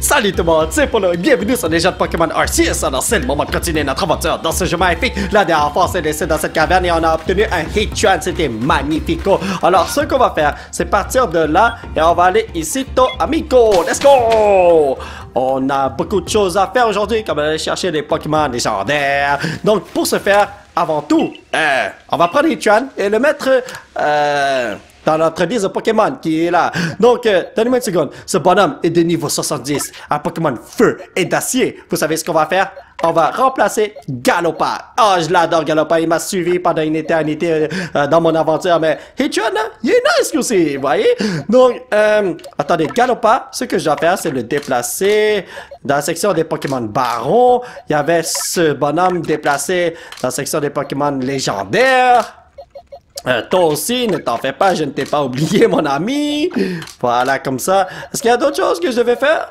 Salut tout le monde, c'est Polo et bienvenue sur les jeux de Pokémon Arceus. Alors c'est le moment de continuer notre aventure dans ce jeu magnifique. La dernière fois on s'est laissé dans cette caverne et on a obtenu un Heatran, c'était magnifico. Alors ce qu'on va faire, c'est partir de là et on va aller ici, amigo. Let's go! On a beaucoup de choses à faire aujourd'hui, comme aller chercher des Pokémon légendaires. Donc pour ce faire, avant tout, on va prendre Heatran et le mettre dans notre liste de Pokémon qui est là. Donc, donnez-moi une seconde. Ce bonhomme est de niveau 70. Un Pokémon feu et d'acier. Vous savez ce qu'on va faire? On va remplacer Galopa. Oh, je l'adore, Galopa. Il m'a suivi pendant une éternité dans mon aventure. Mais Heatran, il est nice aussi, vous voyez? Donc, attendez, Galopa, ce que je dois faire, c'est le déplacer dans la section des Pokémon Baron. Il y avait ce bonhomme déplacé dans la section des Pokémon légendaires. Toi aussi, ne t'en fais pas, je ne t'ai pas oublié, mon ami. Voilà, comme ça. Est-ce qu'il y a d'autres choses que je devais faire?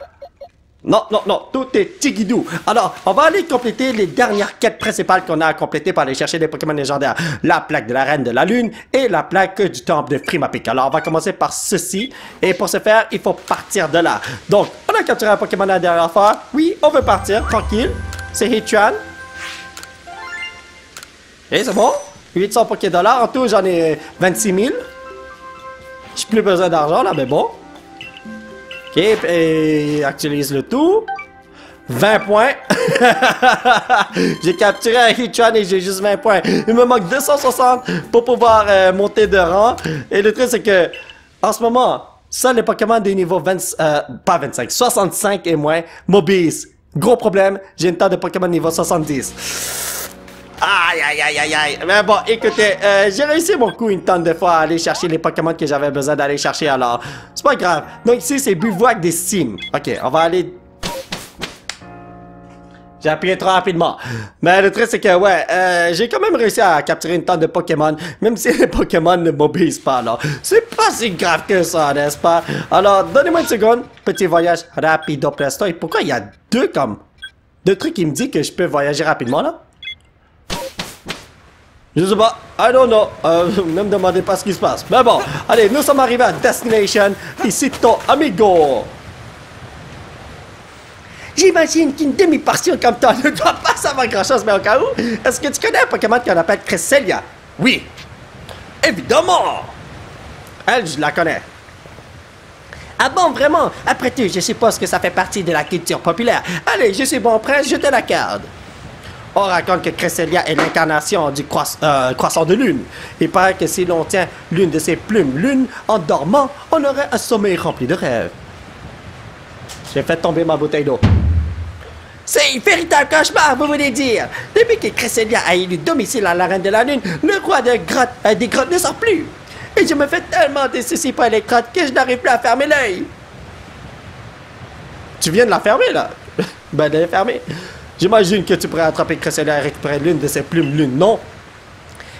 Non, non, non, tout est tigidou. Alors, on va aller compléter les dernières quêtes principales qu'on a à compléter pour aller chercher des Pokémon légendaires. La plaque de la Reine de la Lune et la plaque du Temple de Frimapic. Alors, on va commencer par ceci. Et pour ce faire, il faut partir de là. Donc, on a capturé un Pokémon la dernière fois. Oui, on veut partir, tranquille. C'est Heatran. Et c'est bon? 800 Pokédollars. En tout, j'en ai 26 000. J'ai plus besoin d'argent, là, mais bon. OK, et actualise le tout. 20 points. J'ai capturé un Heatran et j'ai juste 20 points. Il me manque 260 pour pouvoir monter de rang. Et le truc, c'est que, en ce moment, seuls les Pokémon des niveaux 65 et moins m'obéissent. Gros problème, j'ai une tas de Pokémon niveau 70. Aïe, aïe, aïe, aïe, aïe. Mais bon, écoutez, j'ai réussi mon coup une tonne de fois à aller chercher les Pokémon que j'avais besoin d'aller chercher, alors c'est pas grave. Donc ici, c'est Bivouac des Sims. Ok, on va aller... J'ai appuyé trop rapidement. Mais le truc, c'est que, ouais, j'ai quand même réussi à capturer une tonne de Pokémon, même si les Pokémon ne m'obéissent pas, alors c'est pas si grave que ça, n'est-ce pas? Alors, donnez-moi une seconde. Petit voyage rapido presto. Et pourquoi il y a deux trucs qui me disent que je peux voyager rapidement, là? Je sais pas, I don't know, ne me demandez pas ce qui se passe. Mais bon, allez, nous sommes arrivés à Destination, ici ton amigo. J'imagine qu'une demi-portion comme toi ne doit pas savoir grand-chose, mais au cas où, est-ce que tu connais un Pokémon qu'on appelle Cresselia? Oui, évidemment. Elle, je la connais. Ah bon, vraiment? Après tout, je suppose que ça fait partie de la culture populaire. Allez, je suis bon prince, je te la garde. On raconte que Cresselia est l'incarnation du croissant de lune. Il paraît que si l'on tient l'une de ses plumes lune en dormant, on aurait un sommeil rempli de rêves. J'ai fait tomber ma bouteille d'eau. C'est un véritable cauchemar, vous voulez dire? Depuis que Cresselia a élu domicile à la Reine de la Lune, le roi des grottes ne sort plus. Et je me fais tellement des soucis pour les grottes que je n'arrive plus à fermer l'œil. Tu viens de la fermer, là? Ben, de la fermer. J'imagine que tu pourrais attraper Cresselia et récupérer l'une de ses plumes lune, non?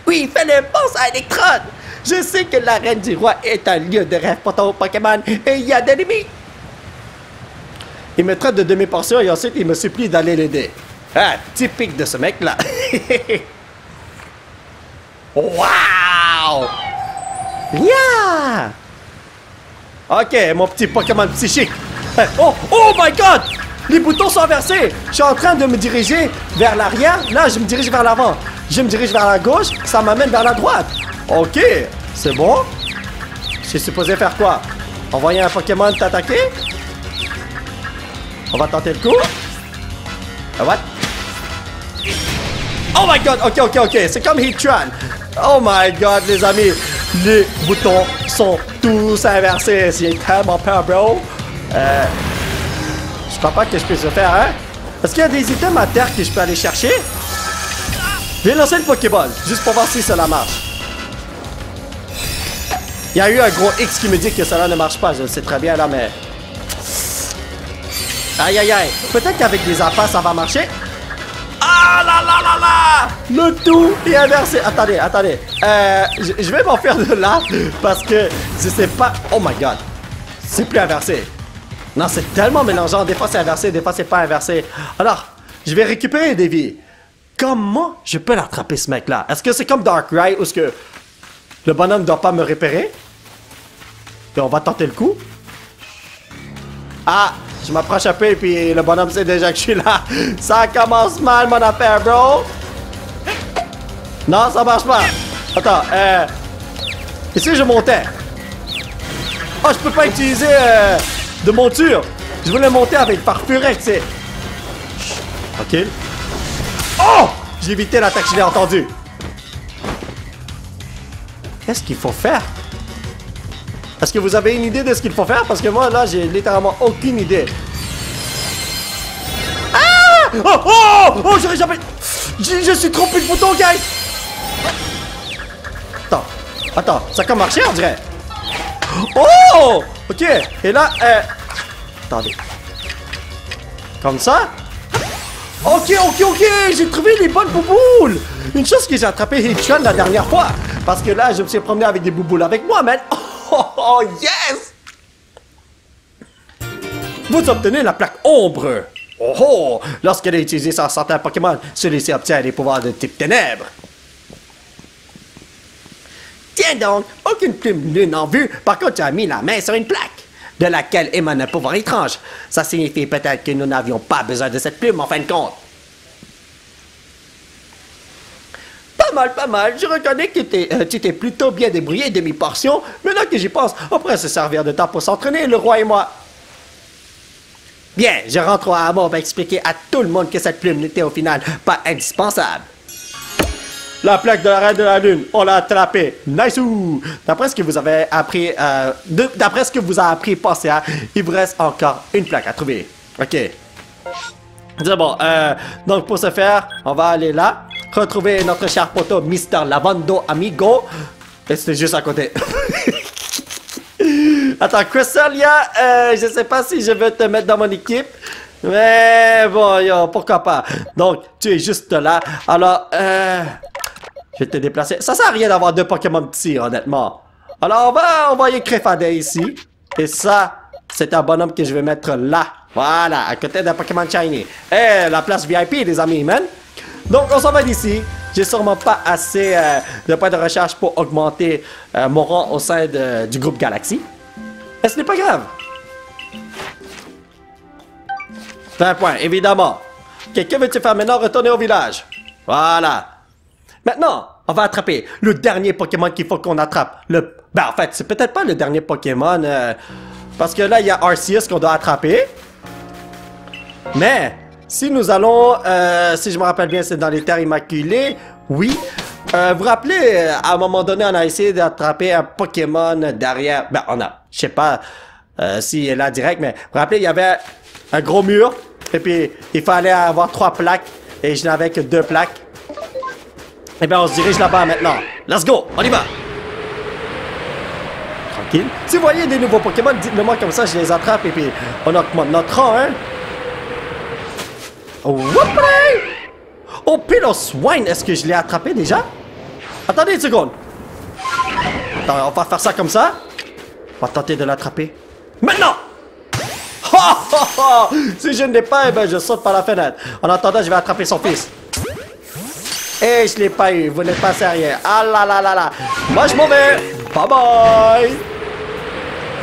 Oui, fais-le, pense à Electrode! Je sais que la Reine du Roi est un lieu de rêve pour ton Pokémon et il y a des limites! Il me traite de demi-portion et ensuite il me supplie d'aller l'aider. Ah, typique de ce mec-là! Wow! Yeah! Ok, mon petit Pokémon psychique! Oh my god! Les boutons sont inversés. Je suis en train de me diriger vers l'arrière. Là, je me dirige vers l'avant. Je me dirige vers la gauche. Ça m'amène vers la droite. Ok, c'est bon. Je suis supposé faire quoi? Envoyer un Pokémon t'attaquer? On va tenter le coup. What? Oh my god, ok. C'est comme Heatran. Oh my god, les amis. Les boutons sont tous inversés. C'est tellement peur, bro. Je crois pas que je puisse le faire, hein? Est-ce qu'il y a des items à terre que je peux aller chercher? Je vais lancer le Pokéball, juste pour voir si cela marche. Il y a eu un gros X qui me dit que cela ne marche pas, je le sais très bien là, mais... Aïe aïe aïe, peut-être qu'avec des affaires ça va marcher. Ah là là là là! Le tout est inversé. Attendez. Je vais m'enfuir de là, parce que je sais pas... Oh my god, c'est plus inversé. Non, c'est tellement mélangeant. Des fois, c'est inversé, des fois, c'est pas inversé. Alors, je vais récupérer des vies. Comment je peux l'attraper, ce mec-là? Est-ce que c'est comme Darkrai, où est-ce que le bonhomme ne doit pas me repérer? Et on va tenter le coup. Ah, Je m'approche un peu et puis le bonhomme sait déjà que je suis là. Ça commence mal, mon affaire, bro. Non, ça marche pas. Attends, ici, je montais. Oh, je peux pas utiliser de monture. Je voulais monter avec par Furex, c'est... Ok. Oh! J'ai évité l'attaque, je l'ai entendu. Qu'est-ce qu'il faut faire? Est-ce que vous avez une idée de ce qu'il faut faire? Parce que moi, là, j'ai littéralement aucune idée. Ah! Oh! Oh! Oh! J'aurais jamais... Je suis trompé de bouton, guys! Attends. Attends. Ça a comme marché, on dirait. Oh! Ok. Et là, attendez. Comme ça? Ok, ok, ok! J'ai trouvé les bonnes bouboules! Une chose que j'ai attrapé Hitchun la dernière fois. Parce que là, je me suis promené avec des bouboules avec moi, man. Oh, yes! Vous obtenez la plaque ombre. Oh, oh! Lorsqu'elle est utilisée sur certains Pokémon, celui-ci obtient des pouvoirs de type ténèbres. Tiens donc, aucune plume lune en vue. Par contre, tu as mis la main sur une plaque, de laquelle émane un pouvoir étrange. Ça signifie peut-être que nous n'avions pas besoin de cette plume en fin de compte. Pas mal, pas mal. Je reconnais que tu t'es plutôt bien débrouillé demi-portion. Mais là que j'y pense, on pourrait se servir de temps pour s'entraîner, le roi et moi. Bien, je rentre au hameau, on va expliquer à tout le monde que cette plume n'était au final pas indispensable. La plaque de la Reine de la Lune, on l'a attrapée. Nice! D'après ce que vous avez appris, d'après ce que vous a appris, pensez à, il vous reste encore une plaque à trouver. Ok. C'est bon. Donc pour ce faire, on va aller là, retrouver notre cher poteau Mister Lavando Amigo. Et c'était juste à côté. Attends, Cresselia, je sais pas si je veux te mettre dans mon équipe. Mais bon, yo, pourquoi pas. Donc, tu es juste là. Alors, je vais te déplacer. Ça sert à rien d'avoir deux Pokémon petits, honnêtement. Alors, on va envoyer Crefadé ici. Et ça, c'est un bonhomme que je vais mettre là. Voilà, à côté d'un Pokémon Shiny. Et la place VIP, les amis, man. Donc, on s'en va d'ici. J'ai sûrement pas assez de points de recherche pour augmenter mon rang au sein du groupe Galaxy. Mais ce n'est pas grave. 20 points, évidemment. Que veux-tu faire maintenant? Retourner au village. Voilà. Maintenant, on va attraper le dernier Pokémon qu'il faut qu'on attrape. Ben, en fait, c'est peut-être pas le dernier Pokémon. Parce que là, il y a Arceus qu'on doit attraper. Mais, si nous allons... si je me rappelle bien, c'est dans les Terres Immaculées. Oui. Vous vous rappelez, à un moment donné, on a essayé d'attraper un Pokémon derrière... Ben, on a... Je sais pas s'il est là direct, mais vous vous rappelez, il y avait un gros mur. Et puis, il fallait avoir 3 plaques. Et je n'avais que 2 plaques. Eh bien, on se dirige là-bas maintenant. Let's go, on y va. Tranquille. Si vous voyez des nouveaux Pokémon, dites-le moi comme ça, je les attrape et puis on augmente notre rang, hein. Oh, Piloswine, est-ce que je l'ai attrapé déjà? Attendez une seconde. Attends, on va faire ça comme ça. On va tenter de l'attraper. Maintenant! Si je ne l'ai pas, eh ben, je saute par la fenêtre. En attendant, je vais attraper son fils. Et je l'ai pas eu, vous n'êtes pas sérieux. Ah là là là là. Moi je m'en vais. Bye bye.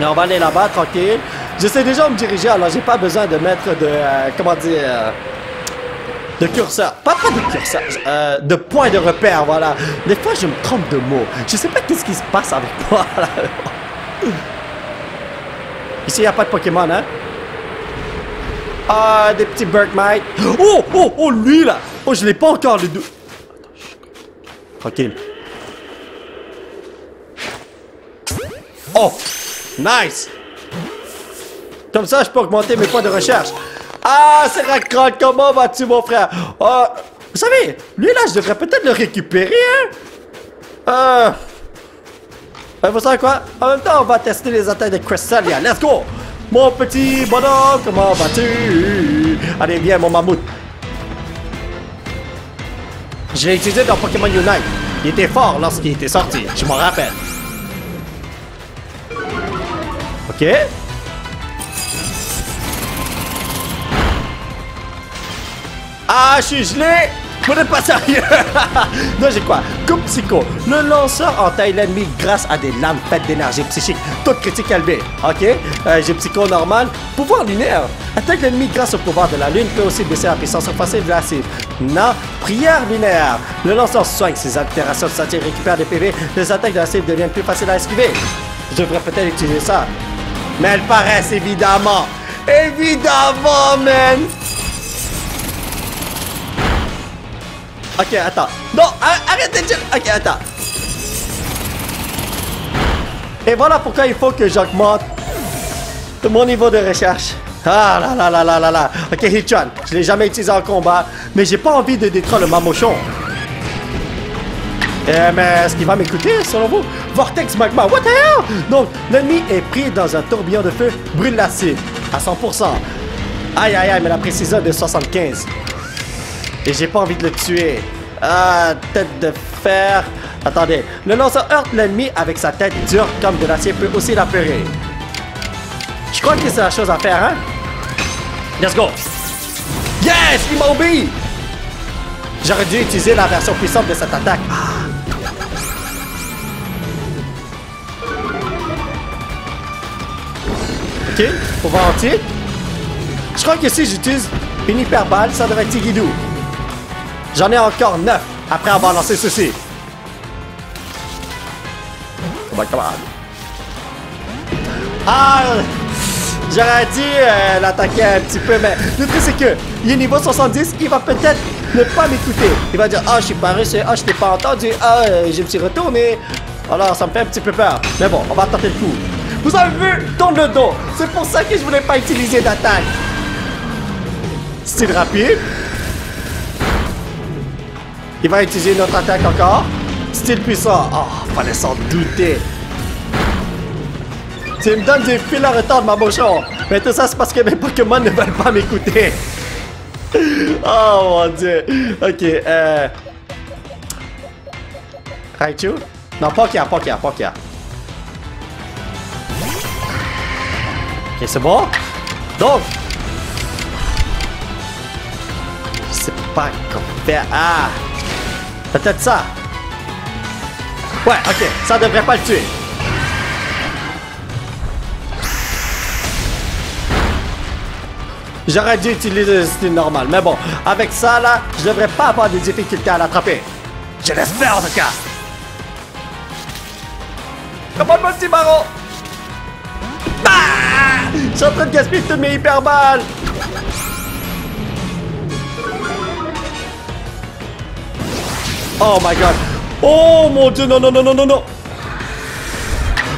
Et on va aller là-bas, tranquille. Je sais déjà où me diriger, alors j'ai pas besoin de mettre de... comment dire... de curseur. Pas de curseur. De point de repère, voilà. Des fois, je me trompe de mots. Je sais pas qu'est-ce qui se passe avec moi. Là. Ici, il n'y a pas de Pokémon, hein? Ah, des petits Berkmite. Oh, oh, oh, lui, là. Oh, je l'ai pas encore, le deux. Tranquille. Oh! Nice! Comme ça, je peux augmenter mes points de recherche. Ah, c'est Racron, comment vas-tu, mon frère? Vous savez, lui, là, je devrais peut-être le récupérer, hein? Vous savez quoi? En même temps, on va tester les attaques de Cresselia. Let's go! Mon petit bonhomme, comment vas-tu? Allez, viens, mon mammouth. Je l'ai utilisé dans Pokémon Unite. Il était fort lorsqu'il était sorti, je m'en rappelle. Ok. Ah, je suis gelé. Vous n'êtes pas sérieux? Non, j'ai quoi? Coupe psycho. Le lanceur entaille l'ennemi grâce à des lames faites d'énergie psychique. Toute critique élevée. Ok? J'ai psycho normal. Pouvoir linéaire. Attaque l'ennemi grâce au pouvoir de la lune. Peut aussi baisser la puissance offensive de la cible. Non. Prière linéaire. Le lanceur soigne ses altérations de satire, récupère des PV. Les attaques de la cible deviennent plus faciles à esquiver. Je devrais peut-être utiliser ça. Mais elles paraissent évidemment. Évidemment, man! Ok, attends. Non, arrêtez de dire... Ok, attends. Et voilà pourquoi il faut que j'augmente mon niveau de recherche. Ah là là là là là là. Ok, Hitchan, je l'ai jamais utilisé en combat, mais j'ai pas envie de détruire le mamochon. Mais est-ce qu'il va m'écouter, selon vous? Vortex magma, what the hell? Donc, l'ennemi est pris dans un tourbillon de feu, brûle la cible, à 100%. Aïe aïe aïe, mais la précision est de 75. Et j'ai pas envie de le tuer. Ah, tête de fer. Attendez, le lanceur heurte l'ennemi avec sa tête dure comme de l'acier, peut aussi l'apeurer. Je crois que c'est la chose à faire, hein? Let's go! Yes! Il m'a obéi! J'aurais dû utiliser la version puissante de cette attaque. Ok, pouvoir entier. Je crois que si j'utilise une hyper balle, ça devrait être Tigidou. J'en ai encore 9 après avoir lancé ceci. Oh my God. Ah! J'aurais dû l'attaquer un petit peu, mais le truc c'est que il est niveau 70, il va peut-être ne pas m'écouter. Il va dire, ah, je suis pas réussi, ah, je t'ai pas entendu, ah, je me suis retourné. Alors, ça me fait un petit peu peur. Mais bon, on va tenter le coup. Vous avez vu? Tourne le dos. C'est pour ça que je voulais pas utiliser d'attaque. Style rapide. Il va utiliser une autre attaque encore. Style puissant. Oh, fallait s'en douter. Tu me donnes des fils à retard de ma bouchon. Mais tout ça, c'est parce que mes Pokémon ne veulent pas m'écouter. Oh mon dieu. Ok, Raichu? Non, Pokia. Ok, c'est bon. Donc, je sais pas quoi faire. Ah, peut-être ça. Ouais, ok, ça devrait pas le tuer. J'aurais dû utiliser le style normal, mais bon, avec ça là, je devrais pas avoir des difficultés à l'attraper. Je l'espère en tout cas. Comment mon petit marron? Ah! Je suis en train de gaspiller toutes mes hyperballes. Oh my god. Oh mon dieu, non.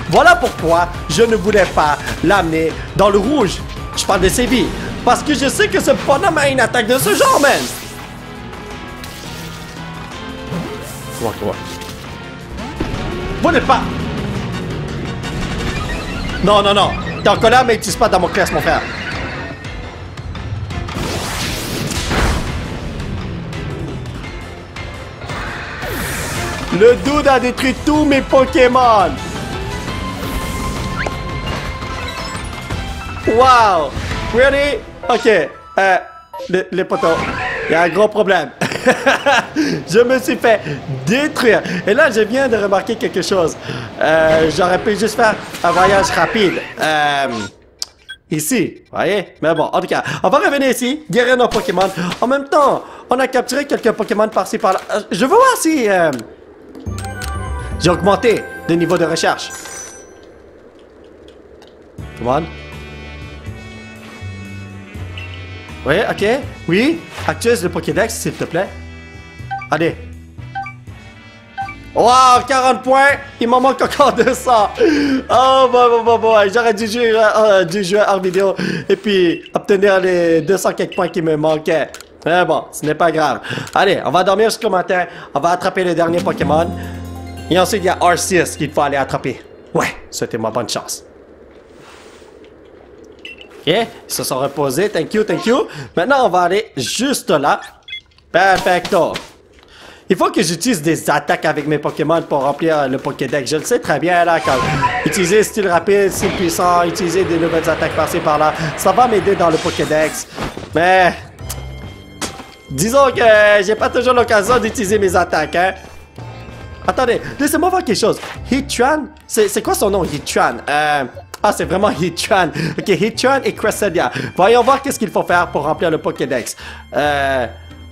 Voilà pourquoi je ne voulais pas l'amener dans le rouge. Je parle de Séville. Parce que je sais que ce bonhomme a une attaque de ce genre, man. Quoi? Vous n'êtes pas... Non. T'es en colère, mais utilise pas Damoclès, mon frère. Le dude a détruit tous mes Pokémon. Wow. Really? Ok. Les potos. Il y a un gros problème. Je me suis fait détruire. Et là, je viens de remarquer quelque chose. J'aurais pu juste faire un voyage rapide. Ici, voyez? Mais bon, en tout cas, on va revenir ici, guérir nos Pokémon. En même temps, on a capturé quelques Pokémon par-ci, par-là. Je veux voir si... j'ai augmenté le niveau de recherche. Come on. Oui, ok. Oui. Actualise le Pokédex, s'il te plaît. Allez. Wow, 40 points. Il m'en manque encore 200. Oh, bon. J'aurais dû jouer hors vidéo et puis obtenir les 200 quelques points qui me manquaient. Mais bon, ce n'est pas grave. Allez, on va dormir jusqu'au matin. On va attraper le dernier Pokémon. Et ensuite, il y a Arceus qu'il faut aller attraper. Ouais, souhaitez-moi bonne chance. Ok, ils se sont reposés. Thank you. Maintenant, on va aller juste là. Perfecto. Il faut que j'utilise des attaques avec mes Pokémon pour remplir le Pokédex. Je le sais très bien là, quand utiliser style rapide, style puissant, utiliser des nouvelles attaques par-ci par-là, ça va m'aider dans le Pokédex. Mais Disons que j'ai pas toujours l'occasion d'utiliser mes attaques, hein. Attendez, laissez-moi voir quelque chose. Heatran, c'est quoi son nom, Heatran? Ah, c'est vraiment Heatran. Ok, Heatran et Cresselia. Voyons voir qu'est-ce qu'il faut faire pour remplir le Pokédex.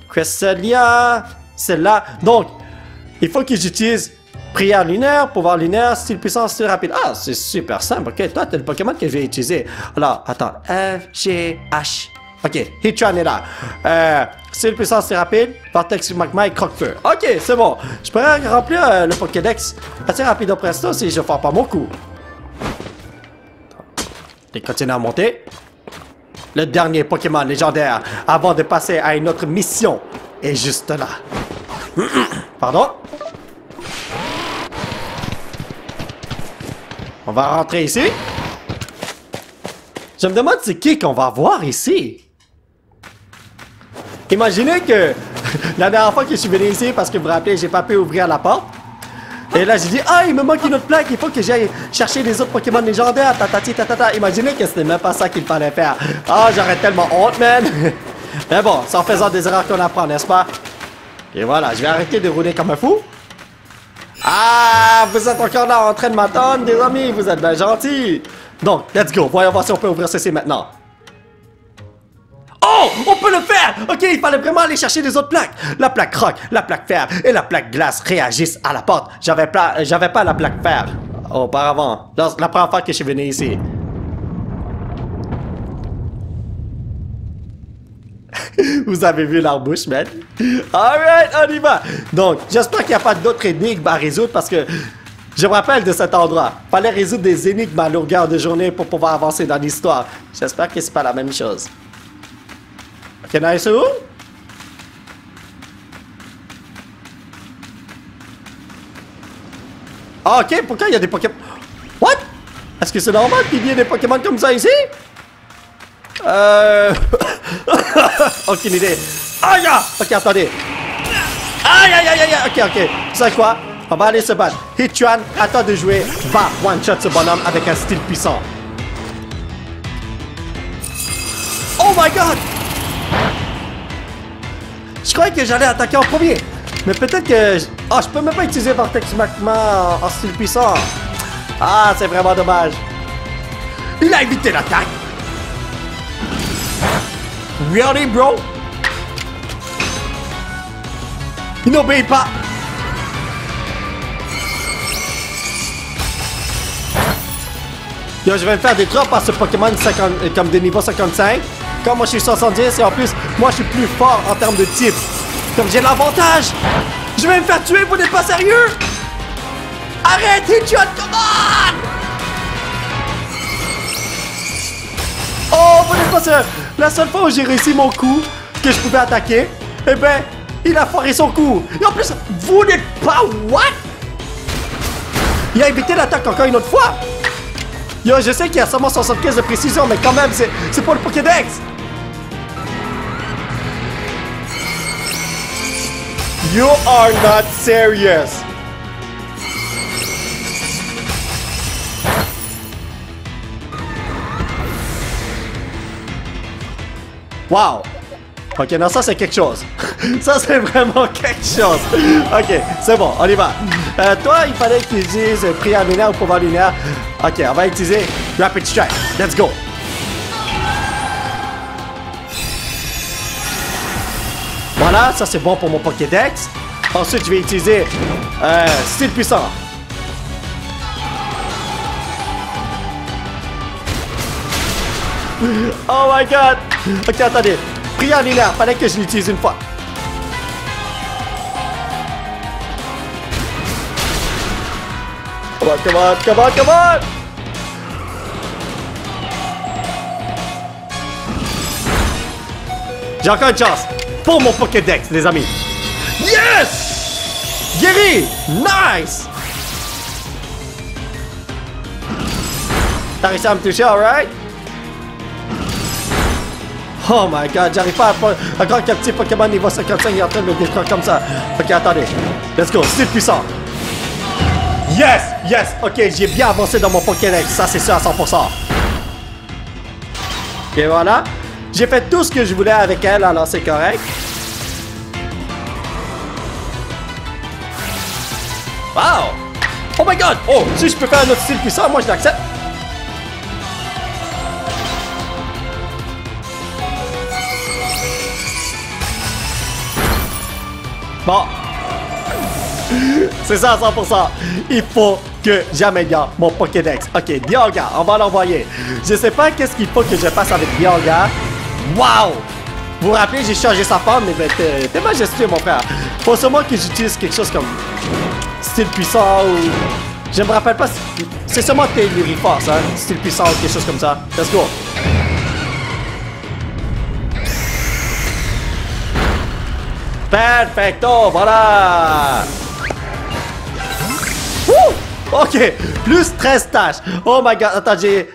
Cresselia, celle-là. Donc, il faut que j'utilise prière lunaire, pouvoir lunaire, style puissance, style rapide. Ah, c'est super simple. Ok, toi, t'es le Pokémon que je vais utiliser. Alors, attends. F, G, H. Ok, Heatran est là. Style puissance, style rapide, Vortex Magma et Croque-Feu. Ok, c'est bon. Je pourrais remplir le Pokédex assez rapide presto si je ne fais pas mon coup. Et continue à monter. Le dernier Pokémon légendaire avant de passer à une autre mission est juste là. Pardon? On va rentrer ici. Je me demande c'est qui qu'on va voir ici. Imaginez que la dernière fois que je suis venu ici, parce que vous vous rappelez, j'ai pas pu ouvrir la porte. Et là, j'ai dit, ah, il me manque une autre plaque, il faut que j'aille chercher les autres Pokémon légendaires, tatati, tatata. Imaginez que c'était même pas ça qu'il fallait faire. Ah, j'aurais tellement honte, man. Mais bon, c'est en faisant des erreurs qu'on apprend, n'est-ce pas? Et voilà, je vais arrêter de rouler comme un fou. Ah, vous êtes encore là en train de m'attendre, des amis, vous êtes bien gentils. Donc, let's go, voyons voir si on peut ouvrir ceci maintenant. Oh, on peut le faire! Ok, il fallait vraiment aller chercher les autres plaques. La plaque roc, la plaque fer et la plaque glace réagissent à la porte. J'avais pas la plaque fer auparavant. La première fois que je suis venu ici. Vous avez vu l'embouche, man? Alright, on y va. Donc, j'espère qu'il n'y a pas d'autres énigmes à résoudre parce que je me rappelle de cet endroit. Fallait résoudre des énigmes à longueur de journée pour pouvoir avancer dans l'histoire. J'espère que c'est pas la même chose. Can I see? Ah, ok, pourquoi il y a des Pokémon? What? Est-ce que c'est normal qu'il y ait des Pokémon comme ça ici? Aucune idée. Aïe! Ok, attendez. Aïe, aïe, aïe, aïe, ok, ok. Vous savez quoi? On va aller se battre. Heatran, attends de jouer. Va one-shot ce bonhomme avec un style puissant. Oh my god! Je croyais que j'allais attaquer en premier. Mais peut-être que... Ah, je peux même pas utiliser Vortex Magma en style puissant. Ah, c'est vraiment dommage. Il a évité l'attaque. Really, bro? Il n'obéit pas. Yo, je vais me faire des drops à ce Pokémon comme des niveaux 55. Comme moi je suis 70 et en plus, moi je suis plus fort en termes de type. Comme j'ai l'avantage. Je vais me faire tuer, vous n'êtes pas sérieux? Arrête, Heatran, come on! Oh, vous n'êtes pas sérieux? La seule fois où j'ai réussi mon coup, que je pouvais attaquer, eh ben, il a foiré son coup. Et en plus, vous n'êtes pas... What? Il a évité l'attaque encore une autre fois. Yo, je sais qu'il y a seulement 75 de précision, mais quand même, c'est pas le Pokédex. You are not serious. Wow. Ok, non, ça c'est quelque chose. Ça c'est vraiment quelque chose. Ok, c'est bon, on y va. Toi, il fallait que tu utilises prière lunaire ou pouvoir lunaire. Ok, on va utiliser Rapid Strike. Let's go. Voilà, ça c'est bon pour mon Pokédex. Ensuite, je vais utiliser style puissant. Oh my god. Ok, attendez. Prière lunaire, fallait que je l'utilise une fois. Come on, come on, come on, come on. J'ai encore une chance pour mon Pokédex, les amis. Yes! Guéri! Nice! T'as réussi à me toucher, alright? Oh my god, j'arrive pas à croire qu'un petit Pokémon niveau 55 est en train de me détruire comme ça. Ok, attendez. Let's go, style puissant. Yes! Yes! Ok, j'ai bien avancé dans mon Pokédex, ça c'est sûr à 100%. Et voilà. J'ai fait tout ce que je voulais avec elle, alors c'est correct. Wow! Oh my god! Oh, si je peux faire un autre style puissant, moi je l'accepte. Bon. C'est ça à 100%. Il faut que j'améliore mon Pokédex. Ok, Dialga, on va l'envoyer. Je sais pas qu'est-ce qu'il faut que je fasse avec Dialga. Wow! Vous vous rappelez, j'ai changé sa forme, mais t'es majestueux, mon frère. Faut sûrement que j'utilise quelque chose comme style puissant ou... Je me rappelle pas, c'est sûrement Telluriforce, hein? Style puissant ou quelque chose comme ça. Let's go! Perfecto, voilà! Wouh! Ok, plus 13 tâches. Oh my god, attends, j'ai...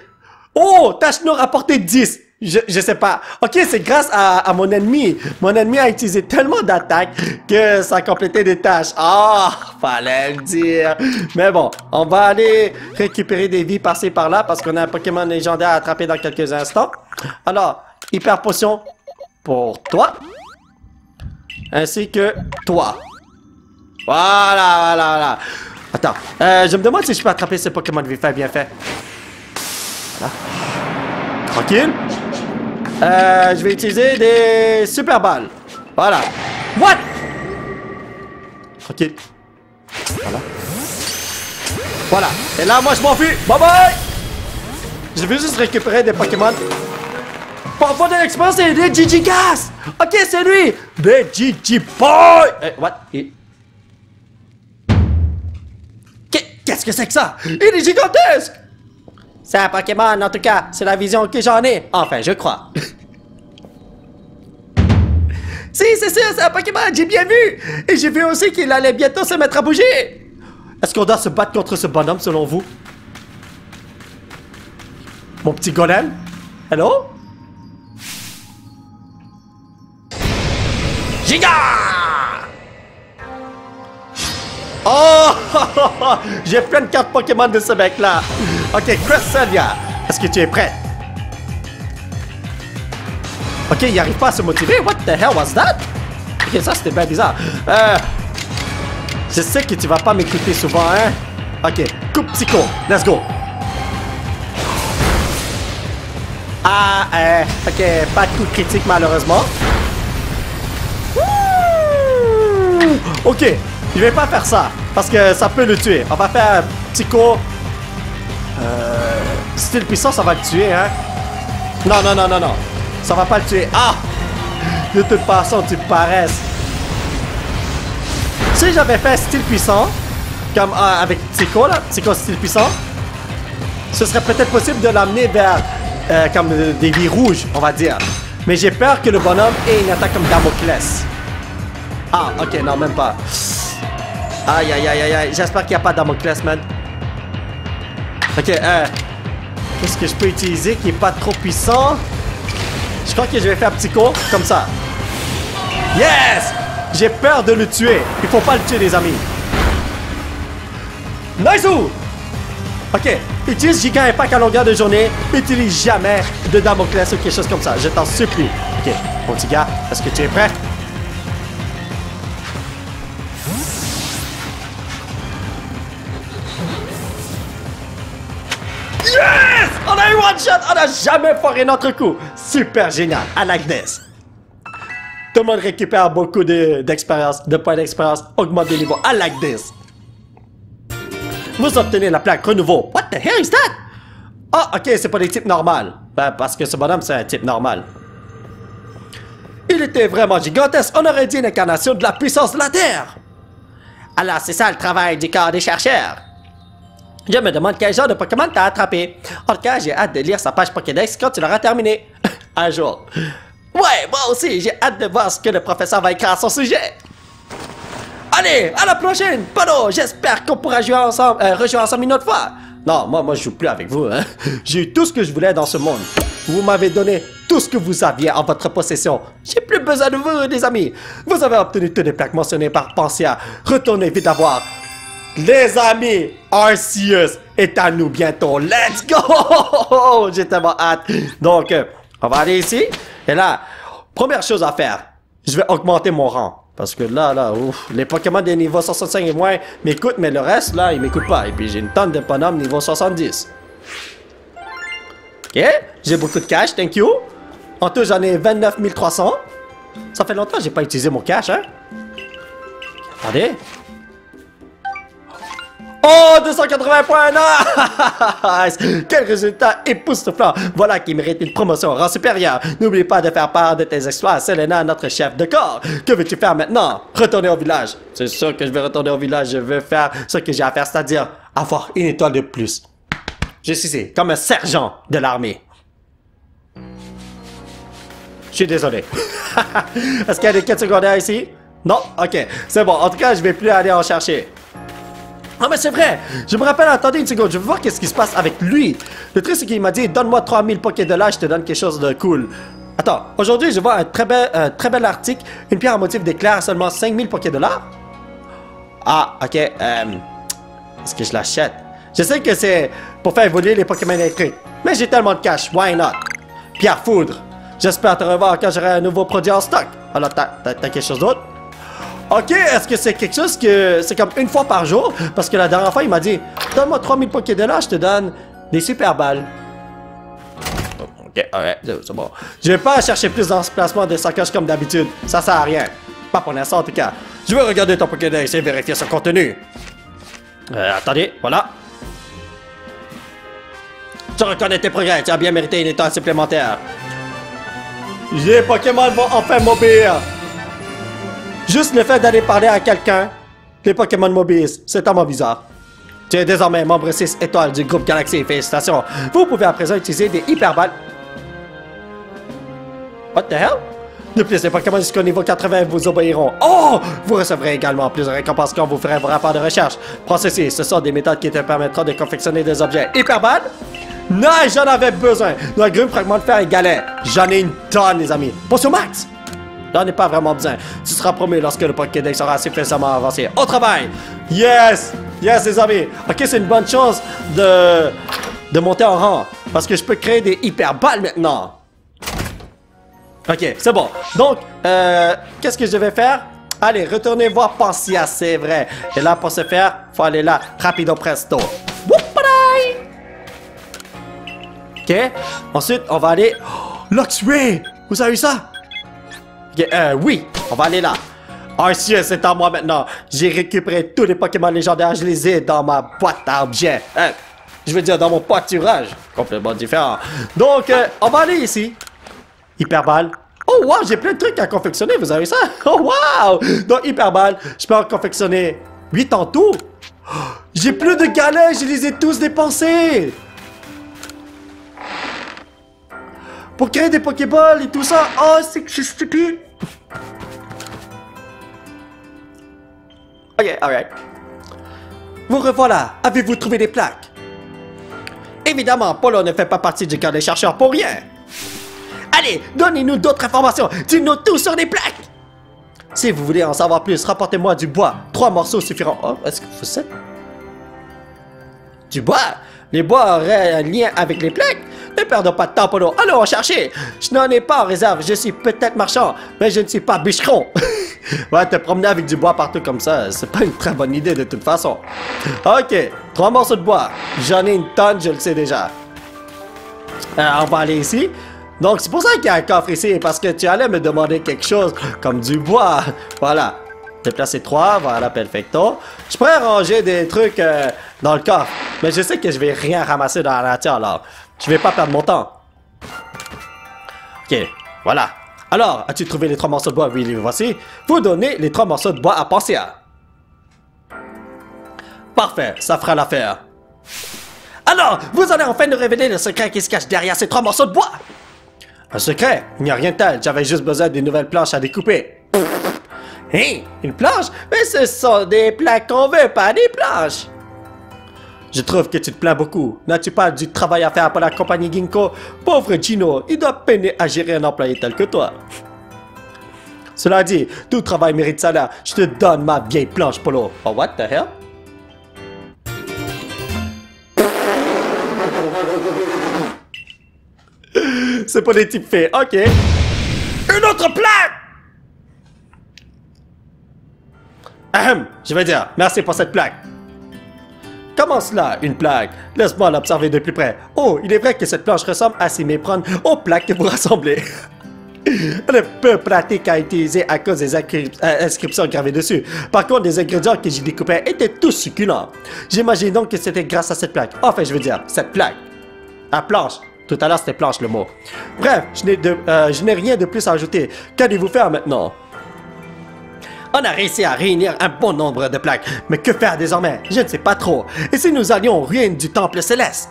Oh, tâche noire rapporté 10. Je sais pas. Ok, c'est grâce à mon ennemi. Mon ennemi a utilisé tellement d'attaques que ça a complété des tâches. Ah, fallait le dire. Mais bon, on va aller récupérer des vies par-ci par-là parce qu'on a un Pokémon légendaire à attraper dans quelques instants. Alors, hyper potion pour toi. Ainsi que toi. Voilà. Attends, je me demande si je peux attraper ce Pokémon vite fait, bien fait. Voilà. Tranquille. Je vais utiliser des super balles. Voilà. What? Tranquille. Voilà. Et là, moi, je m'enfuis. Bye bye. Je vais juste récupérer des Pokémon. Pour de l'expérience, c'est des Gigigas. Ok, c'est lui. Des Gigiboy. What? Qu'est-ce que c'est que ça? Il est gigantesque. C'est un Pokémon, en tout cas. C'est la vision que j'en ai. Enfin, je crois. Si, c'est sûr, c'est un Pokémon. J'ai bien vu. Et j'ai vu aussi qu'il allait bientôt se mettre à bouger. Est-ce qu'on doit se battre contre ce bonhomme, selon vous? Mon petit golem? Hello? Giga! Oh! J'ai plein de cartes Pokémon de ce mec-là. Ok, Cresselia, est-ce que tu es prêt? Ok, il n'arrive pas à se motiver. What the hell was that? Ok, ça c'était bien bizarre. Je sais que tu vas pas m'écouter souvent, hein? Ok, coupe psycho, let's go. Ah, ok, pas de coup critique malheureusement. Ok, je vais pas faire ça parce que ça peut le tuer. On va faire psycho. Style puissant, ça va le tuer, hein? Non. Ça va pas le tuer. Ah! De toute façon, tu paraisses. Si j'avais fait style puissant, comme avec Psycho, là, Psycho style puissant, ce serait peut-être possible de l'amener vers comme des vies rouges, on va dire. Mais j'ai peur que le bonhomme ait une attaque comme Damoclès. Ah, ok, non, même pas. Aïe. J'espère qu'il n'y a pas Damoclès, man. Ok, qu'est-ce que je peux utiliser qui est pas trop puissant? Je crois que je vais faire Psycho, comme ça. Yes! J'ai peur de le tuer. Il faut pas le tuer, les amis. Nice! Ok, utilise Giga Impact à longueur de journée. Utilise jamais de Damoclès ou quelque chose comme ça. Je t'en supplie. Ok, mon petit gars, est-ce que tu es prêt? Yes! On a eu one shot! On n'a jamais foiré notre coup! Super génial! I like this! Tout le monde récupère beaucoup d'expérience, de points d'expérience, augmente des niveaux. I like this! Vous obtenez la plaque renouveau. What the hell is that? Ah, ok, c'est pas des types normaux. Ben, parce que ce bonhomme, c'est un type normal. Il était vraiment gigantesque. On aurait dit une incarnation de la puissance de la Terre. Alors, c'est ça le travail du corps des chercheurs. Je me demande quel genre de Pokémon t'as attrapé. En tout cas, j'ai hâte de lire sa page Pokédex quand tu l'auras terminé. Un jour. Ouais, moi aussi, j'ai hâte de voir ce que le professeur va écrire à son sujet. Allez, à la prochaine, Pano. J'espère qu'on pourra jouer ensemble, rejouer ensemble une autre fois. Non, moi je joue plus avec vous, hein. J'ai eu tout ce que je voulais dans ce monde. Vous m'avez donné tout ce que vous aviez en votre possession. J'ai plus besoin de vous, les amis. Vous avez obtenu toutes les plaques mentionnées par Pansia. Retournez vite à voir. Les amis, Arceus est à nous bientôt. Let's go! J'ai tellement hâte. Donc, on va aller ici. Et là, première chose à faire, je vais augmenter mon rang. Parce que là, ouf, les Pokémon des niveaux 65 et moins m'écoutent, mais le reste, là, ils m'écoutent pas. Et puis, j'ai une tonne de bonhommes niveau 70. Ok, j'ai beaucoup de cash, thank you. En tout, j'en ai 29 300. Ça fait longtemps que j'ai pas utilisé mon cash, hein. Attendez. Oh, 280 points, nice! Quel résultat époustouflant! Voilà qui mérite une promotion rang supérieur. N'oublie pas de faire part de tes exploits à Selena, notre chef de corps. Que veux-tu faire maintenant? Retourner au village. C'est sûr que je vais retourner au village. Je veux faire ce que j'ai à faire, c'est-à-dire avoir une étoile de plus. Je suis ici, comme un sergent de l'armée. Je suis désolé. Est-ce qu'il y a des quêtes secondaires ici? Non? Ok, c'est bon. En tout cas, je vais plus aller en chercher. Ah mais c'est vrai, je me rappelle, attendez une seconde, je veux voir qu'est-ce qui se passe avec lui. Le truc c'est qu'il m'a dit, donne-moi 3000 Pokédollars, je te donne quelque chose de cool. Attends, aujourd'hui je vois un très bel article, une pierre en motif d'éclair à seulement 5000 Pokédollars. Ah, ok, est-ce que je l'achète? Je sais que c'est pour faire évoluer les Pokémon électriques, mais j'ai tellement de cash, why not? Pierre foudre, j'espère te revoir quand j'aurai un nouveau produit en stock. Alors t'as quelque chose d'autre? Ok, est-ce que c'est quelque chose que c'est comme une fois par jour? Parce que la dernière fois, il m'a dit, donne-moi 3000 Pokédollars, je te donne des super balles. Ok, ouais, c'est bon. Je vais pas chercher plus d'emplacement de sacoche comme d'habitude. Ça sert à rien. Pas pour l'instant, en tout cas. Je vais regarder ton Pokédex et vérifier son contenu. Attendez, voilà. Tu reconnais tes progrès, tu as bien mérité une étoile supplémentaire. Les Pokémon vont enfin m'obéir. Juste le fait d'aller parler à quelqu'un, les Pokémon m'obéissent. C'est tellement bizarre. Tu es désormais membre 6 étoiles du groupe Galaxy. Félicitations. Vous pouvez à présent utiliser des hyperballes. What the hell? De plus, les Pokémon jusqu'au niveau 80 vous obéiront. Oh! Vous recevrez également plus de récompenses quand vous ferez vos rapports de recherche. Prends ceci, ce sont des méthodes qui te permettront de confectionner des objets. Hyperballes? Nice, j'en avais besoin. Le groupe fragment de fer et galets. J'en ai une tonne, les amis. Potion max! J'en ai pas vraiment besoin. Tu seras promu lorsque le Pokédex sera suffisamment avancé. Au travail! Yes! Yes, les amis! Ok, c'est une bonne chose de monter en rang. Parce que je peux créer des hyperballes maintenant. Ok, c'est bon. Donc, qu'est-ce que je vais faire? Allez, retournez voir Pansia, c'est vrai. Et là, pour ce faire, faut aller là, rapido presto. Whoop-a-dai! Ok, ensuite, on va aller... Oh, Luxray! Vous avez vu ça? Ok, oui, on va aller là. Arceus, c'est à moi maintenant. J'ai récupéré tous les Pokémon légendaires, je les ai dans ma boîte à objets. Je veux dire, dans mon pâturage. Complètement différent. Donc, on va aller ici. Hyperballe. Oh wow, j'ai plein de trucs à confectionner, vous avez ça? Oh wow! Donc, Hyperballe, je peux en confectionner 8 en tout. Oh, j'ai plus de galets, je les ai tous dépensés. Pour créer des Pokéballs et tout ça. Oh, c'est que je suis stupide. Ok, alright. Vous revoilà. Avez-vous trouvé des plaques? Évidemment, Polo ne fait pas partie du camp des chercheurs pour rien. Allez, donnez-nous d'autres informations. Dites-nous tout sur les plaques. Si vous voulez en savoir plus, rapportez-moi du bois. 3 morceaux suffiront. Oh, est-ce que vous savez? Du bois? Les bois auraient un lien avec les plaques? Ne perdons pas de temps, Polo. Allons en chercher. Je n'en ai pas en réserve. Je suis peut-être marchand, mais je ne suis pas bûcheron. Ouais, te promener avec du bois partout comme ça, c'est pas une très bonne idée de toute façon. Ok, 3 morceaux de bois. J'en ai une tonne, je le sais déjà. On va aller ici. Donc, c'est pour ça qu'il y a un coffre ici, parce que tu allais me demander quelque chose comme du bois. Voilà. Déplacer 3, voilà, perfecto. Je pourrais ranger des trucs dans le coffre, mais je sais que je vais rien ramasser dans la nature, alors je vais pas perdre mon temps. Ok, voilà. Alors, as-tu trouvé les 3 morceaux de bois? Oui, les voici. Vous donnez les 3 morceaux de bois à Pansia. Parfait, ça fera l'affaire. Alors, vous allez enfin nous révéler le secret qui se cache derrière ces 3 morceaux de bois. Un secret? Il n'y a rien de tel, j'avais juste besoin d'une nouvelle planche à découper. Hein? Une planche? Mais ce sont des plaques qu'on veut, pas des planches. Je trouve que tu te plains beaucoup. N'as-tu pas du travail à faire pour la compagnie Ginkgo? Pauvre Gino, il doit peiner à gérer un employé tel que toi. Cela dit, tout travail mérite salaire. Je te donne ma vieille planche, Polo. Oh, what the hell? C'est pour les types faits, ok. Une autre plaque! Ahem, je vais dire, merci pour cette plaque. Comment cela, une plaque? Laisse-moi l'observer de plus près. Oh, il est vrai que cette planche ressemble à s'y méprendre aux plaques que vous rassemblez. Elle est peu pratique à utiliser à cause des inscriptions gravées dessus. Par contre, les ingrédients que j'y découpais étaient tous succulents. J'imagine donc que c'était grâce à cette plaque. Enfin, je veux dire, cette plaque. À planche. Tout à l'heure, c'était planche le mot. Bref, je n'ai rien de plus à ajouter. Qu'allez-vous faire maintenant? On a réussi à réunir un bon nombre de plaques. Mais que faire désormais? Je ne sais pas trop. Et si nous allions aux ruines du temple céleste?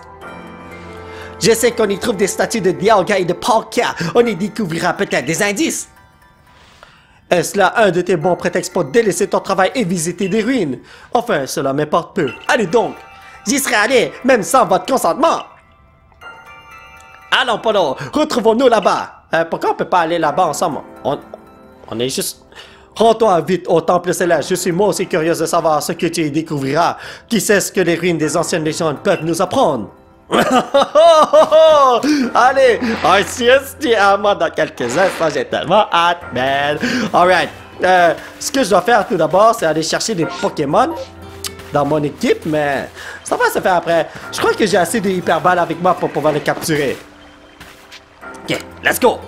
Je sais qu'on y trouve des statues de Dialga et de Palkia. On y découvrira peut-être des indices. Est-ce là un de tes bons prétextes pour délaisser ton travail et visiter des ruines? Enfin, cela m'importe peu. Allez donc! J'y serais allé, même sans votre consentement. Allons, Polo, retrouvons-nous là-bas. Pourquoi on peut pas aller là-bas ensemble? On est juste... Rends-toi vite au temple céleste. Je suis moi aussi curieuse de savoir ce que tu y découvriras. Qui sait ce que les ruines des anciennes légendes peuvent nous apprendre? Allez, Arceus, tu es à moi dans quelques instants. J'ai tellement hâte, man. Alright. Ce que je dois faire tout d'abord, c'est aller chercher des Pokémon dans mon équipe, mais ça va se faire après. Je crois que j'ai assez de hyper balles avec moi pour pouvoir les capturer. Ok, let's go.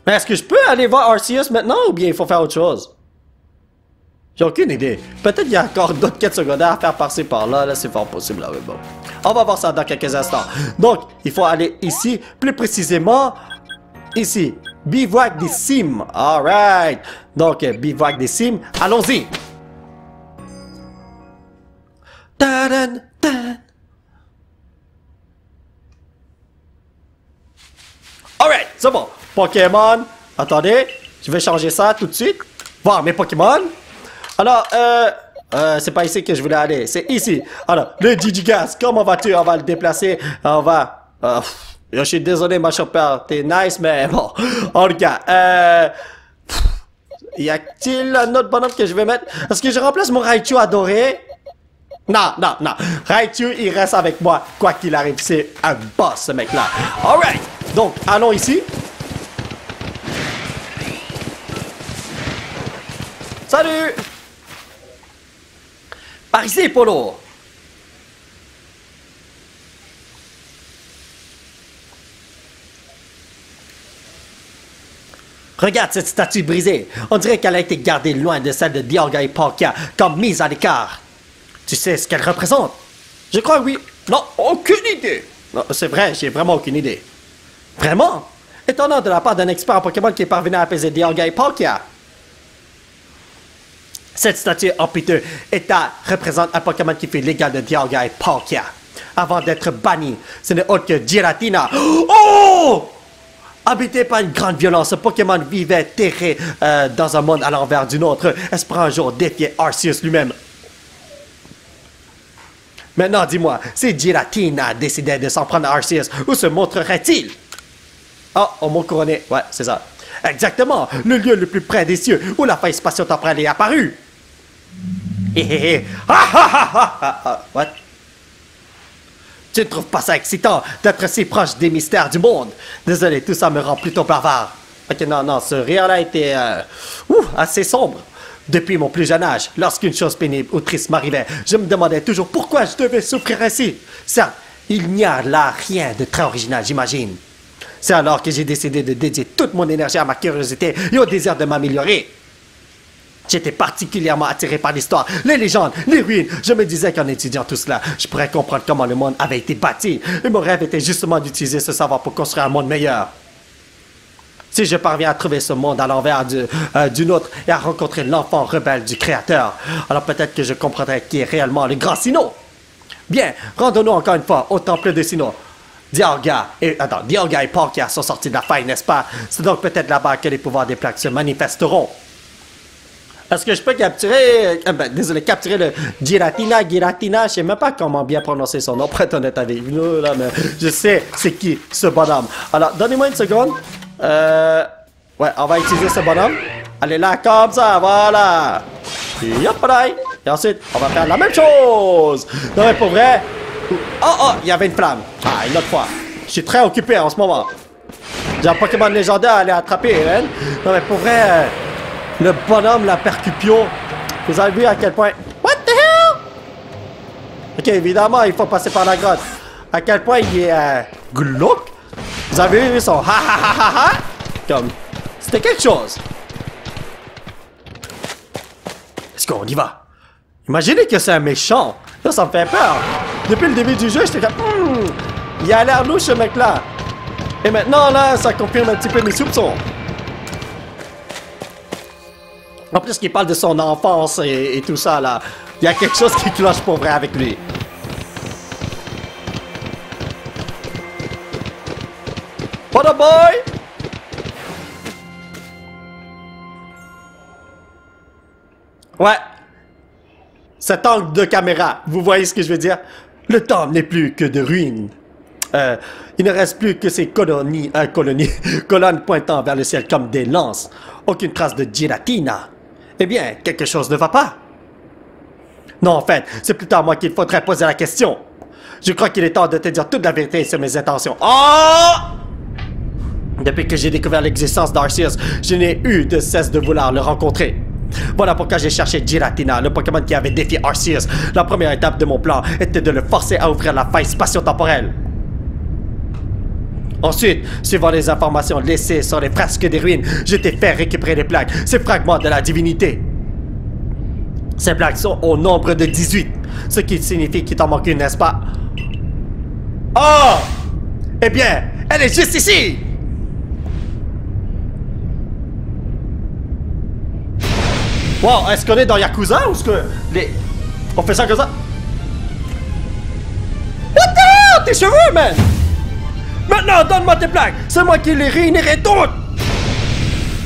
Mais est-ce que je peux aller voir Arceus maintenant ou bien il faut faire autre chose? J'ai aucune idée. Peut-être qu'il y a encore d'autres quêtes secondaires à faire par-ci par-là. Là, c'est fort possible. Là, mais bon. On va voir ça dans quelques instants. Donc, il faut aller ici. Plus précisément, ici. Bivouac des Cimes. Alright. Donc, bivouac des Cimes. Allons-y. Ta-dan, ta. Alright, c'est bon. Pokémon. Attendez, je vais changer ça tout de suite. Voir mes Pokémon. Alors, c'est pas ici que je voulais aller. C'est ici. Alors, le Gigigas, comment vas-tu? On va le déplacer. On va... je suis désolé, ma chopper. T'es nice, mais bon. En tout cas, y a-t-il un autre bonhomme que je vais mettre? Est-ce que je remplace mon Raichu adoré? Non, non, non. Raichu, il reste avec moi. Quoi qu'il arrive, c'est un boss, ce mec-là. Alright. Donc, allons ici. Salut! Par ici, Polo! Regarde cette statue brisée. On dirait qu'elle a été gardée loin de celle de Dialga et Palkia, comme mise à l'écart. Tu sais ce qu'elle représente? Je crois oui. Non, aucune idée. Non, c'est vrai, j'ai vraiment aucune idée. Vraiment? Étonnant de la part d'un expert en Pokémon qui est parvenu à apaiser Dialga et Palkia. Cette statue en piteux état représente un Pokémon qui fait l'égal de Dialga et Palkia. Avant d'être banni, ce n'est autre que Giratina. Oh! Habité par une grande violence, ce Pokémon vivait terré dans un monde à l'envers du nôtre, espérant un jour défier Arceus lui-même. Maintenant, dis-moi, si Giratina décidait de s'en prendre à Arceus, où se montrerait-il? Oh, on m'a couronné. Ouais, c'est ça. Exactement, le lieu le plus près des cieux où la faille spatio-temporelle est apparue. What? Tu ne trouves pas ça excitant d'être si proche des mystères du monde? Désolé, tout ça me rend plutôt bavard. Ok, non, ce rire-là était assez sombre. Depuis mon plus jeune âge, lorsqu'une chose pénible ou triste m'arrivait, je me demandais toujours pourquoi je devais souffrir ainsi. Certes, il n'y a là rien de très original, j'imagine. C'est alors que j'ai décidé de dédier toute mon énergie à ma curiosité et au désir de m'améliorer. J'étais particulièrement attiré par l'histoire, les légendes, les ruines. Je me disais qu'en étudiant tout cela, je pourrais comprendre comment le monde avait été bâti. Et mon rêve était justement d'utiliser ce savoir pour construire un monde meilleur. Si je parviens à trouver ce monde à l'envers du nôtre et à rencontrer l'enfant rebelle du Créateur, alors peut-être que je comprendrai qui est réellement le grand Sinnoh. Bien, rendons-nous encore une fois au temple de Sinnoh. Dialga et Palkia sont sortis de la faille, n'est-ce pas? C'est donc peut-être là-bas que les pouvoirs des plaques se manifesteront. Est-ce que je peux capturer... capturer le Giratina, je sais même pas comment bien prononcer son nom, pour être honnête avec nous, là, mais je sais c'est qui, ce bonhomme. Alors, donnez-moi une seconde. Ouais, on va utiliser ce bonhomme. Allez là, comme ça, voilà. Et ensuite, on va faire la même chose. Non, mais pour vrai... Oh, il y avait une flamme. Ah, une autre fois. Je suis très occupé en ce moment. J'ai un Pokémon légendaire à aller attraper, hein. Non, mais pour vrai... Le bonhomme, la percupio. Vous avez vu à quel point... What the hell? Ok, évidemment, il faut passer par la grotte. À quel point il est glauque. Vous avez vu son ha ha ha ha ha? Comme... C'était quelque chose. Est-ce qu'on y va? Imaginez que c'est un méchant. Là, ça me fait peur. Depuis le début du jeu, j'étais comme... il a l'air louche, ce mec-là. Et maintenant, là, ça confirme un petit peu mes soupçons. En plus qu'il parle de son enfance et tout ça, là. Il y a quelque chose qui cloche pour vrai avec lui. What up, boy? Ouais. Cet angle de caméra, vous voyez ce que je veux dire? Le temps n'est plus que de ruines. Il ne reste plus que ces colonnes pointant vers le ciel comme des lances. Aucune trace de Giratina. Eh bien, quelque chose ne va pas. Non, en fait, c'est plutôt à moi qu'il faudrait poser la question. Je crois qu'il est temps de te dire toute la vérité sur mes intentions. Oh! Depuis que j'ai découvert l'existence d'Arceus, je n'ai eu de cesse de vouloir le rencontrer. Voilà pourquoi j'ai cherché Giratina, le Pokémon qui avait défié Arceus. La première étape de mon plan était de le forcer à ouvrir la faille spatio-temporelle. Ensuite, suivant les informations laissées sur les frasques des ruines, je t'ai fait récupérer les plaques, ces fragments de la divinité. Ces plaques sont au nombre de 18, ce qui signifie qu'il t'en manque une, n'est-ce pas? Oh! Eh bien, elle est juste ici! Wow, est-ce qu'on est dans Yakuza ou est-ce que les... On fait ça comme ça? What the hell? T'es sérieux, man? Maintenant, donne-moi tes plaques! C'est moi qui les réunirai toutes!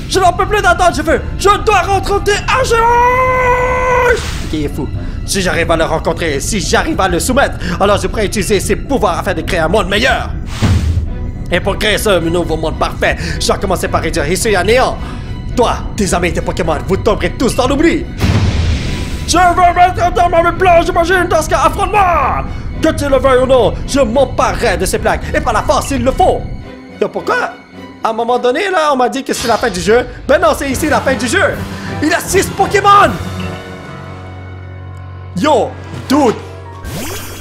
Je n'en peux plus d'attendre, je dois rencontrer Arceus! Ok, il est fou. Si j'arrive à le rencontrer, si j'arrive à le soumettre, alors je pourrais utiliser ses pouvoirs afin de créer un monde meilleur! Et pour créer ce nouveau monde parfait, je dois commencer par réduire ici à néant! Toi, tes amis et tes Pokémon, vous tomberez tous dans l'oubli! Je veux mettre un terme à mes plans, j'imagine, dans ce cas, affronte-moi! Que tu le veuilles ou non, je m'emparerai de ces plaques, et par la force s'il le faut! Et pourquoi? À un moment donné, là, on m'a dit que c'est la fin du jeu. Ben non, c'est ici la fin du jeu! Il a 6 Pokémon! Yo, dude!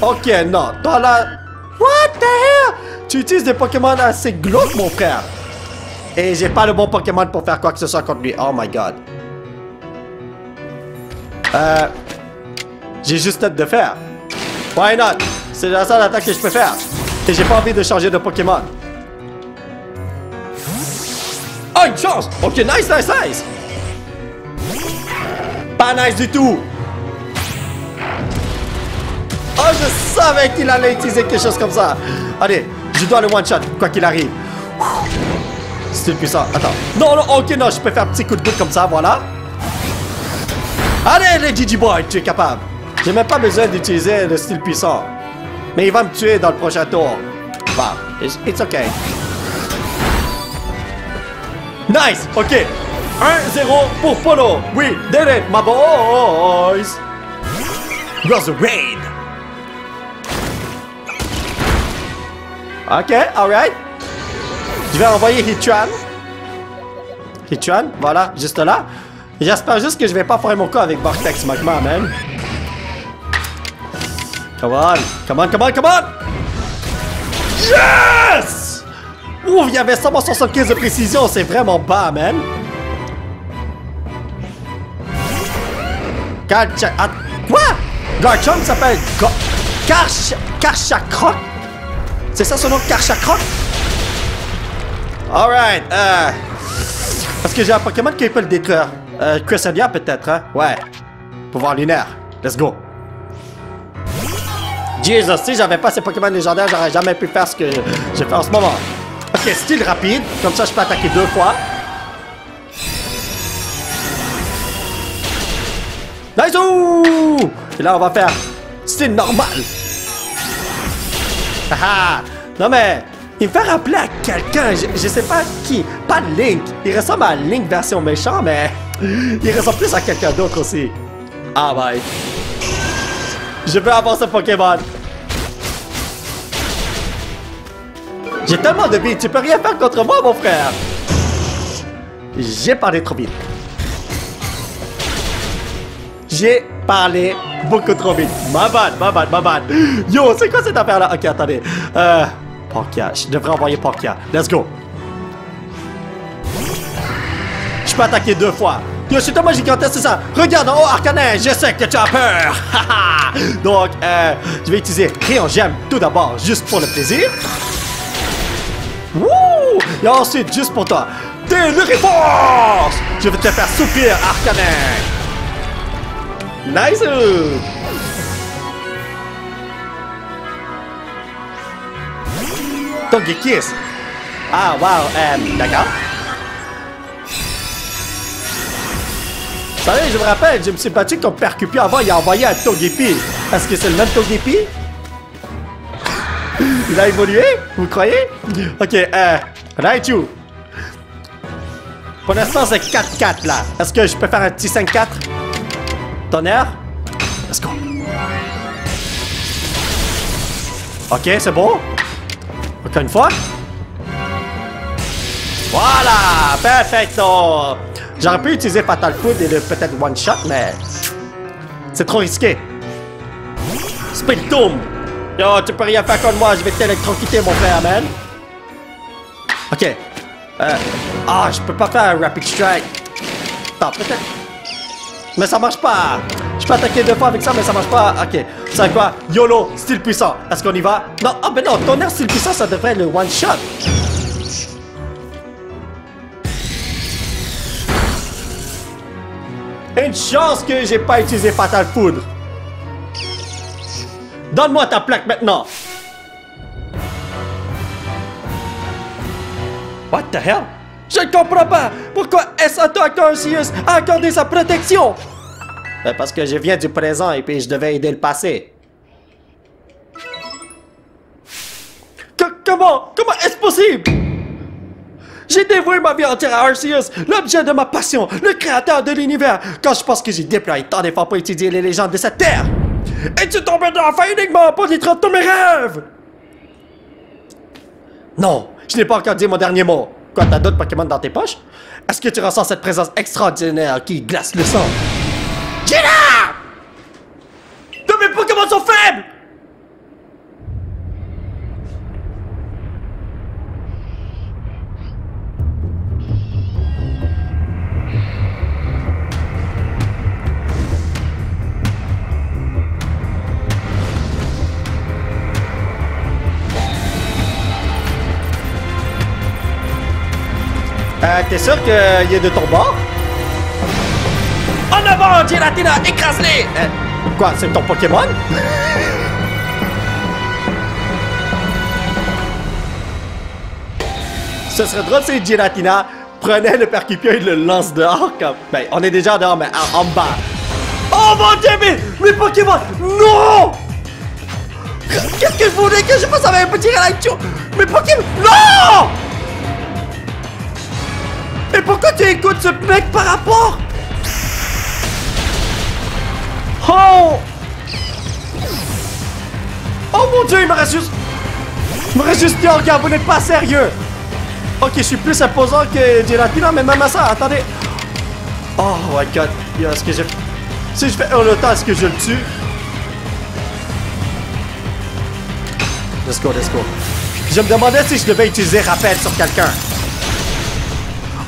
Ok, non, toi là... What the hell? Tu utilises des Pokémon assez glauques, mon frère! Et j'ai pas le bon Pokémon pour faire quoi que ce soit contre lui. Oh my god. J'ai juste tête de fer. Why not? C'est la seule attaque que je peux faire. Et j'ai pas envie de changer de Pokémon. Oh, une chance! Ok, nice, nice, nice! Pas nice du tout! Oh, je savais qu'il allait utiliser quelque chose comme ça. Allez, je dois le one-shot, quoi qu'il arrive. Style puissant. Attends. Non, non, ok, non, je peux faire un petit coup de goutte comme ça, voilà. Allez, les Gigi Boy, tu es capable. J'ai même pas besoin d'utiliser le style puissant. Mais il va me tuer dans le prochain tour. Bah, it's okay. Nice, ok. 1-0 pour Polo. We did it, my boys. Was a raid. Ok, alright. Je vais envoyer Hitran. Hitran, voilà, juste là. J'espère juste que je vais pas faire mon cas avec Vortex Magma, man. Come on, come on, come on, come on! Yes! Ouf, il y avait seulement 75 de précision, c'est vraiment bas, man. Quoi? Garchomp s'appelle Karchakrok? C'est ça son nom, Karchakrok? Alright, parce que j'ai un Pokémon qui peut le détruire. Cresselia peut-être, hein? Ouais. Pouvoir lunaire. Let's go. Jesus, si j'avais pas ces Pokémon légendaires, j'aurais jamais pu faire ce que j'ai fait en ce moment. Ok, style rapide. Comme ça, je peux attaquer 2 fois. Nice! Ouh! Et là, on va faire style normal. Haha! Non mais, il me fait rappeler à quelqu'un, je sais pas qui. Pas Link. Il ressemble à Link version méchant, mais il ressemble plus à quelqu'un d'autre aussi. Ah bye. Je veux avoir ce Pokémon. J'ai tellement de vie, tu peux rien faire contre moi, mon frère. J'ai parlé trop vite. J'ai parlé beaucoup trop vite. Ma bad, ma bad, ma bad. Yo, c'est quoi cette affaire-là? Ok, attendez. Palkia. Je devrais envoyer Palkia. Let's go. Je peux attaquer 2 fois. Yo, je suis tellement gigantesque, c'est ça. Regarde en haut, Arcanin. Je sais que tu as peur. Donc, je vais utiliser Rayon Gemme tout d'abord, juste pour le plaisir. Wouh! Et ensuite, juste pour toi. Téléforce! Je vais te faire soupir, Arcanin. Nice! Togekiss. Ah, wow, d'accord. Vous savez, je me rappelle, je me suis battu contre Percupio avant, il a envoyé un Togepi. Est-ce que c'est le même Togepi? Il a évolué? Vous croyez? Ok, Raichu. Pour l'instant, c'est 4-4 là. Est-ce que je peux faire un petit 5-4? Tonnerre? Let's go. Ok, c'est bon. Encore une fois. Voilà! Perfecto! J'aurais pu utiliser Fatal Food et le peut-être One Shot, mais... c'est trop risqué. Spiritomb! Yo, tu peux rien faire contre moi, je vais t'électrocuter, mon frère, man. Ok. Ah, je peux pas faire un Rapid Strike. Attends, peut-être... mais ça marche pas. Je peux attaquer 2 fois avec ça, mais ça marche pas. Ok. Vous savez quoi? YOLO, style puissant. Est-ce qu'on y va? Non, ah ben non, tonnerre style puissant, ça devrait être le one shot. Une chance que j'ai pas utilisé Fatal Foudre. Donne-moi ta plaque maintenant. What the hell? Je ne comprends pas! Pourquoi S-Auto Arceus a accordé sa protection? Parce que je viens du présent et puis je devais aider le passé. Comment est-ce possible? J'ai dévoué ma vie entière à Arceus, l'objet de ma passion, le créateur de l'univers, quand je pense que j'ai déployé tant d'efforts pour étudier les légendes de cette terre. Et tu tombes enfin uniquement pour détruire tous mes rêves! Non, je n'ai pas encore dit mon dernier mot. Quoi, t'as d'autres Pokémon dans tes poches? Est-ce que tu ressens cette présence extraordinaire qui glace le sang? Gina! Tous mes Pokémon sont faibles! T'es sûr qu'il est de ton bord? En avant, Giratina, écrase-les! Quoi, c'est ton Pokémon? Ce serait drôle si Giratina prenait le Percupio et le lance dehors comme... ben, on est déjà dehors, mais en bas. Oh mon Dieu, mais mes Pokémon! Non! Qu'est-ce que je voulais que je fasse avec un petit Raichu? Mes Pokémon... Non! Et pourquoi tu écoutes ce mec par rapport? Oh! Oh mon Dieu, il me reste juste... il me reste juste Dialga, vous n'êtes pas sérieux! Ok, je suis plus imposant que Giratina, mais même à ça, attendez... oh my god, est-ce que j'ai... si je fais un temps, est-ce que je le tue? Let's go, let's go. Je me demandais si je devais utiliser rappel sur quelqu'un.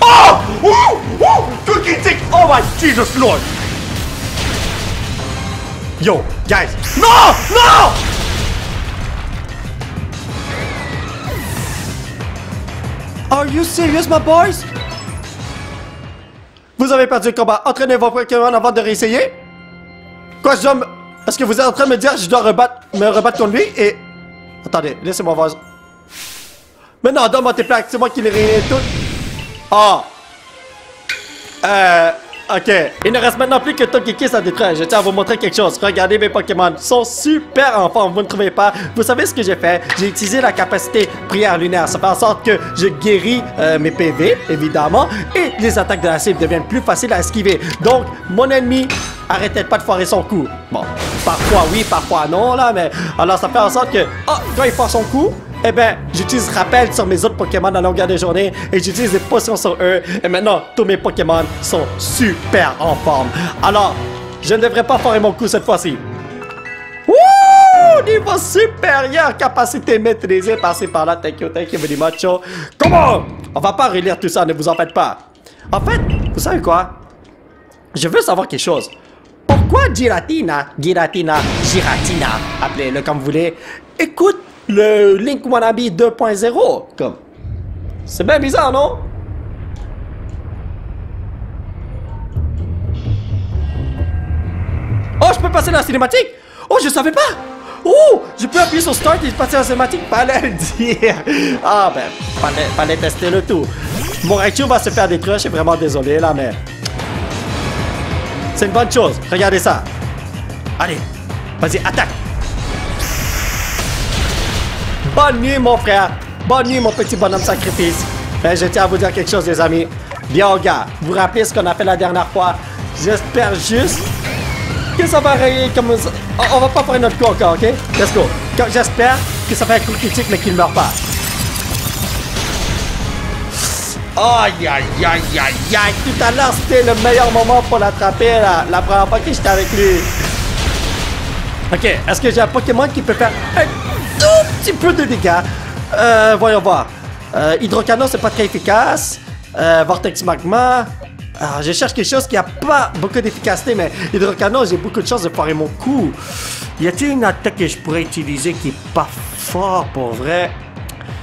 Oh! Ouh! Ouh! Tout critique! Oh my Jesus Lord! Yo, guys! Non! Non! Are you serious, my boys? Vous avez perdu le combat. Entraînez vos Pokémon avant de réessayer? Quoi, je dois me... est-ce que vous êtes en train de me dire que je dois me rebattre contre lui et... attendez, laissez-moi voir. Mais non, donne-moi tes plaques, c'est moi qui les réunis toutes. Ah! Ok. Il ne reste maintenant plus que Togekiss à détruire. Je tiens à vous montrer quelque chose. Regardez, mes Pokémon sont super en forme, vous ne trouvez pas? Vous savez ce que j'ai fait? J'ai utilisé la capacité prière lunaire. Ça fait en sorte que je guéris mes PV, évidemment, et les attaques de la cible deviennent plus faciles à esquiver. Donc, mon ennemi arrêtait pas de foirer son coup. Bon, parfois oui, parfois non, là, mais... alors, ça fait en sorte que, quand il foire son coup, eh ben, j'utilise rappel sur mes autres Pokémon à longueur de journée et j'utilise des potions sur eux. Et maintenant, tous mes Pokémon sont super en forme. Alors, Je ne devrais pas foirer mon coup cette fois-ci. Wouh! Niveau supérieur, capacité maîtrisée, passer par là. Thank you very much. Comment? On va pas relire tout ça, ne vous en faites pas. En fait, vous savez quoi? Je veux savoir quelque chose. Pourquoi Giratina, appelez-le comme vous voulez, écoute le Link Wannabe 2.0? Comme, c'est bien bizarre, non? Oh, je peux passer dans la cinématique? Oh, je savais pas! Oh, je peux appuyer sur Start et passer dans la cinématique? Fallait le dire! Ah, ben, fallait tester le tout. Mon Raichu va se faire détruire, je suis vraiment désolé, là, mais... c'est une bonne chose. Regardez ça. Allez, vas-y, attaque! Bonne nuit, mon frère! Bonne nuit, mon petit bonhomme sacrifice! Ben, je tiens à vous dire quelque chose, les amis. Bien, gars, vous vous rappelez ce qu'on a fait la dernière fois? J'espère juste... que ça va rayer comme ça. On va pas faire notre coup encore, ok? Let's go. J'espère que ça fait un coup critique mais qu'il ne meurt pas. Aïe aïe aïe aïe aïe. Tout à l'heure c'était le meilleur moment pour l'attraper là. La première fois que j'étais avec lui. Ok, est-ce que j'ai un Pokémon qui peut faire un tout petit peu de dégâts? Voyons voir. Hydrocanon c'est pas très efficace. Vortex Magma. Alors, je cherche quelque chose qui a pas beaucoup d'efficacité, mais Hydrocanon, j'ai beaucoup de chance de foirer mon coup. Y a-t-il une attaque que je pourrais utiliser qui est pas fort pour vrai?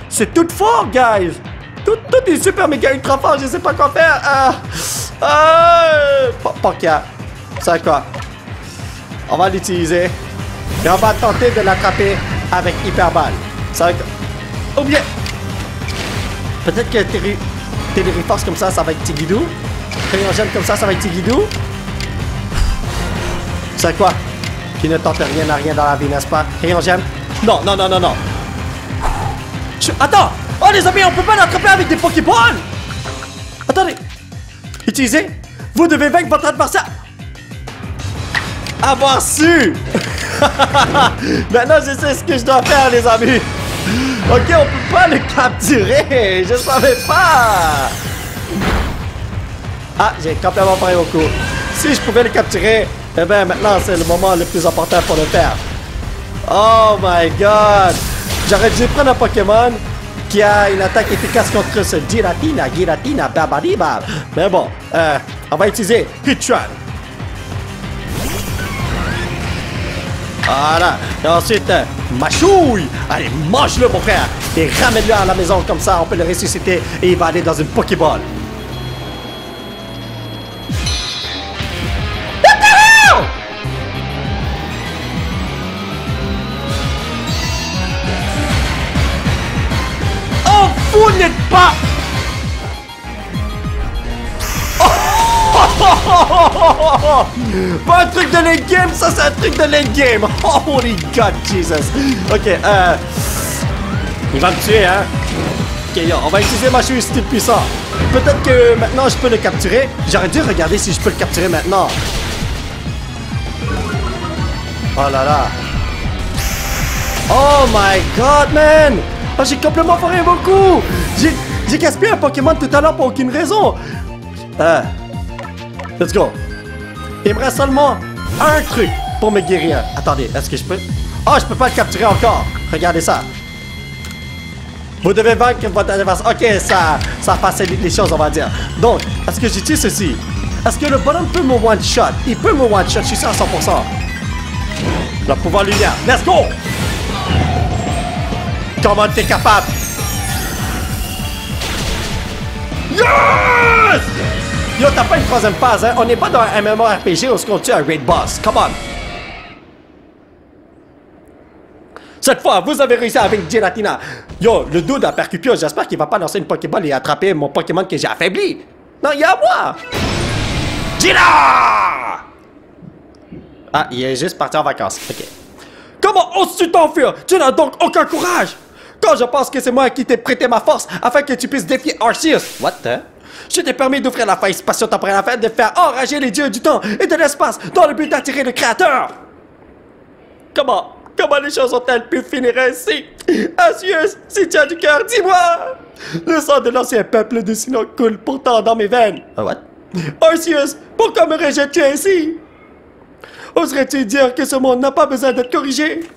C'est tout fort, guys! Tout est super méga ultra fort, je sais pas quoi faire. Pokia. C'est quoi? On va l'utiliser. Et on va tenter de l'attraper avec Hyper Balle. Ça va... ou bien... peut-être que Télériforce comme ça va être Tigidou. Crayon gemme comme ça va être Tigidou. C'est quoi? Qui ne tente rien à rien dans la vie, n'est-ce pas? Crayon gemme? Non, non, non, non, non. Attends! Oh les amis, on peut pas l'attraper avec des Pokéballs! Attendez! Utilisez! Vous devez vaincre votre adversaire! Avoir su! Maintenant, je sais ce que je dois faire, les amis! Ok, on peut pas le capturer! Je savais pas! Ah, j'ai complètement paré au coup. Si je pouvais le capturer, eh bien maintenant c'est le moment le plus important pour le faire. Oh my god! J'aurais dû prendre un Pokémon qui a une attaque efficace contre ce Giratina, Babadiba. Mais bon, on va utiliser Hitran. Voilà. Et ensuite, Machouille. Allez, mange-le, mon frère. Et ramène-le à la maison, comme ça, on peut le ressusciter et il va aller dans une Pokéball. Vous n'êtes pas... Pas un truc de late game, ça c'est un truc de late game. Holy God, Jesus. Ok, il va me tuer, hein. Ok, yo, on va utiliser ma cheville style puissant. Peut-être que maintenant je peux le capturer. J'aurais dû regarder si je peux le capturer maintenant. Oh là là. Oh my God, man. Oh, j'ai complètement foiré mon coup! J'ai gaspillé un Pokémon tout à l'heure pour aucune raison! Let's go! Il me reste seulement un truc pour me guérir. Attendez, est-ce que je peux... oh, je peux pas le capturer encore! Regardez ça! Vous devez vaincre votre adversaire. Ok, ça facilite les choses, on va dire. Donc, est-ce que j'utilise ceci? Est-ce que le bonhomme peut me one-shot? Il peut me one-shot, je suis sûr à 100%. Le pouvoir lumière. Let's go! Comment t'es capable? Yes! Yo, t'as pas une troisième phase, hein? On n'est pas dans un MMORPG où on tue un raid boss. Come on! Cette fois, vous avez réussi avec Giratina. Yo, le dude a Percupio. J'espère qu'il va pas lancer une Pokéball et attraper mon Pokémon que j'ai affaibli. Non, il y a moi! Gira! Ah, il est juste parti en vacances. Ok. Comment oses-tu t'enfuir? Tu n'as donc aucun courage! Quand je pense que c'est moi qui t'ai prêté ma force afin que tu puisses défier Arceus. What the? Je t'ai permis d'ouvrir la faille spatio-temporelle afin de faire enrager les dieux du temps et de l'espace dans le but d'attirer le créateur. Comment les choses ont-elles pu finir ainsi? Arceus, si tu as du cœur, dis-moi! Le sang de l'ancien peuple de Sinnoh coule pourtant dans mes veines. What? Arceus, pourquoi me rejettes-tu ainsi? Oserais-tu dire que ce monde n'a pas besoin d'être corrigé?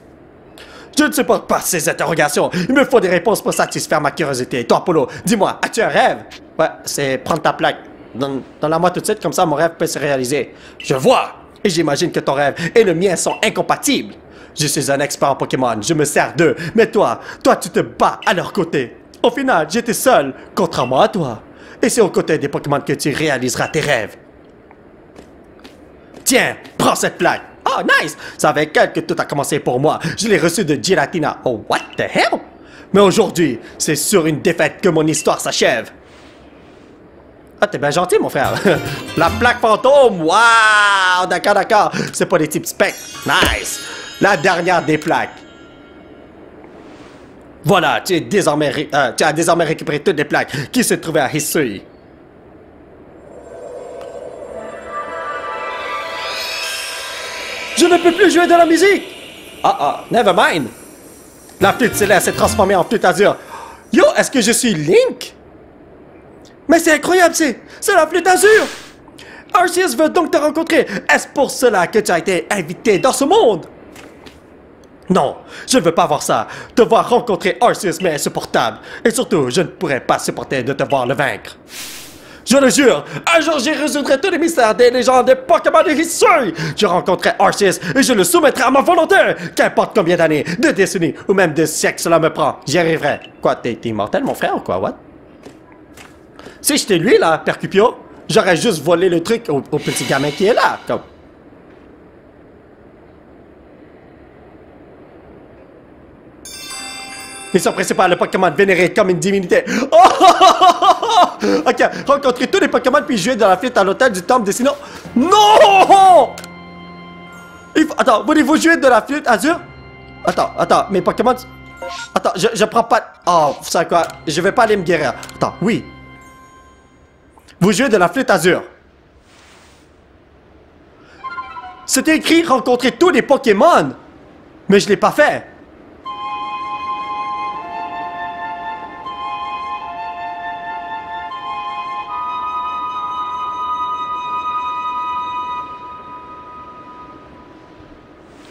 Je ne supporte pas ces interrogations. Il me faut des réponses pour satisfaire ma curiosité. Toi, Polo, dis-moi, as-tu un rêve? Ouais, c'est prendre ta plaque. Donne-la-moi tout de suite, comme ça mon rêve peut se réaliser. Je vois! Et j'imagine que ton rêve et le mien sont incompatibles. Je suis un expert en Pokémon, je me sers d'eux. Mais toi, tu te bats à leur côté. Au final, j'étais seul, contrairement à toi. Et c'est aux côtés des Pokémon que tu réaliseras tes rêves. Tiens, prends cette plaque. Oh, nice! C'est avec elle que tout a commencé pour moi. Je l'ai reçue de Giratina. Oh, what the hell? Mais aujourd'hui, c'est sur une défaite que mon histoire s'achève. Ah, t'es bien gentil, mon frère. La plaque fantôme. Waouh! D'accord, d'accord. C'est pas des types spec. Nice. La dernière des plaques. Voilà, tu as désormais récupéré toutes les plaques qui se trouvaient à Hisui. Je ne peux plus jouer de la musique! Never mind! La flûte céleste s'est transformée en flûte azur. Yo, est-ce que je suis Link? Mais c'est incroyable, c'est la flûte azur! Arceus veut donc te rencontrer. Est-ce pour cela que tu as été invité dans ce monde? Non, je ne veux pas voir ça. Te voir rencontrer Arceus m'est insupportable. Et surtout, je ne pourrais pas supporter de te voir le vaincre. Je le jure, un jour j'y résoudrai tous les mystères des légendes des Pokémon de Hisui. Je rencontrerai Arceus et je le soumettrai à ma volonté. Qu'importe combien d'années, de décennies ou même de siècles cela me prend, j'y arriverai. Quoi, t'es immortel mon frère ou quoi, what? Si j'étais lui là, Percupio, j'aurais juste volé le truc au petit gamin qui est là, comme... Mission principale, le Pokémon vénéré comme une divinité. Ok, rencontrer tous les Pokémon puis jouer dans la flûte à l'hôtel du temple des Sinnoh. Non! Attends, voulez-vous jouer de la flûte azur? Attends, mes Pokémon... Attends, je prends pas... Oh, vous savez quoi? Je vais pas aller me guérir. Attends, oui. Vous jouez de la flûte azur. C'était écrit rencontrer tous les Pokémon. Mais je l'ai pas fait.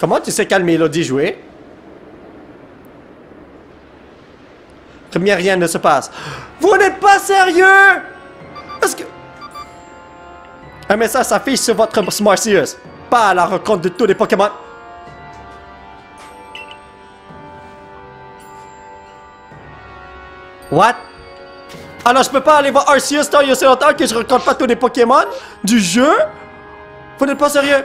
Comment tu sais quelle mélodie jouer? Mais rien ne se passe. Vous n'êtes pas sérieux? Est-ce que... Un message s'affiche sur votre Smarcius. Pas à la rencontre de tous les Pokémon. What? Alors je peux pas aller voir Arceus tant il y a si longtemps que je rencontre pas tous les Pokémon du jeu? Vous n'êtes pas sérieux?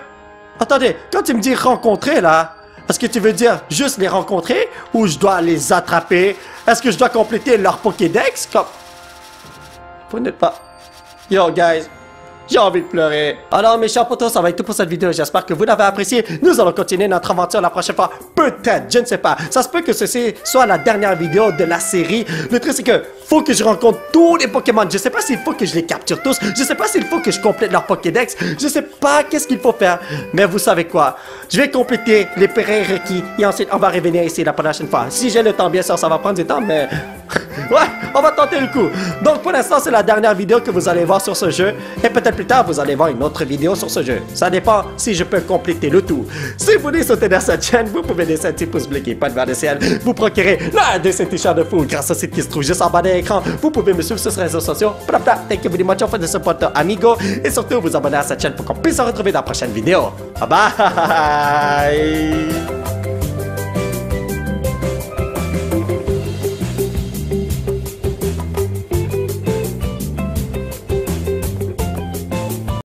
Attendez, quand tu me dis rencontrer là, est-ce que tu veux dire juste les rencontrer ou je dois les attraper? Est-ce que je dois compléter leur Pokédex? Comme... Vous n'êtes pas... Yo guys, j'ai envie de pleurer. Alors mes chers potos, ça va être tout pour cette vidéo. J'espère que vous l'avez apprécié. Nous allons continuer notre aventure la prochaine fois. Peut-être, je ne sais pas. Ça se peut que ceci soit la dernière vidéo de la série. Le truc c'est que faut que je rencontre tous les Pokémon. Je sais pas s'il faut que je les capture tous. Je sais pas s'il faut que je complète leur Pokédex. Je sais pas qu'est-ce qu'il faut faire. Mais vous savez quoi? Je vais compléter les prérequis et ensuite on va revenir ici la prochaine fois. Si j'ai le temps, bien sûr, ça va prendre du temps, mais... ouais, on va tenter le coup. Donc pour l'instant, c'est la dernière vidéo que vous allez voir sur ce jeu. Et peut-être plus tard, vous allez voir une autre vidéo sur ce jeu. Ça dépend si je peux compléter le tout. Si vous voulez soutenir cette chaîne, vous pouvez laisser un petit pouce bleu qui pas de vers le ciel. Vous procurez l'un de ces t-shirts de fou grâce au site qui se trouve juste en bas de l'écran. Vous pouvez me suivre sur les réseaux sociaux. Thank you very much for the support, amigo. Et surtout, vous abonner à cette chaîne pour qu'on puisse se retrouver dans la prochaine vidéo. Bye bye!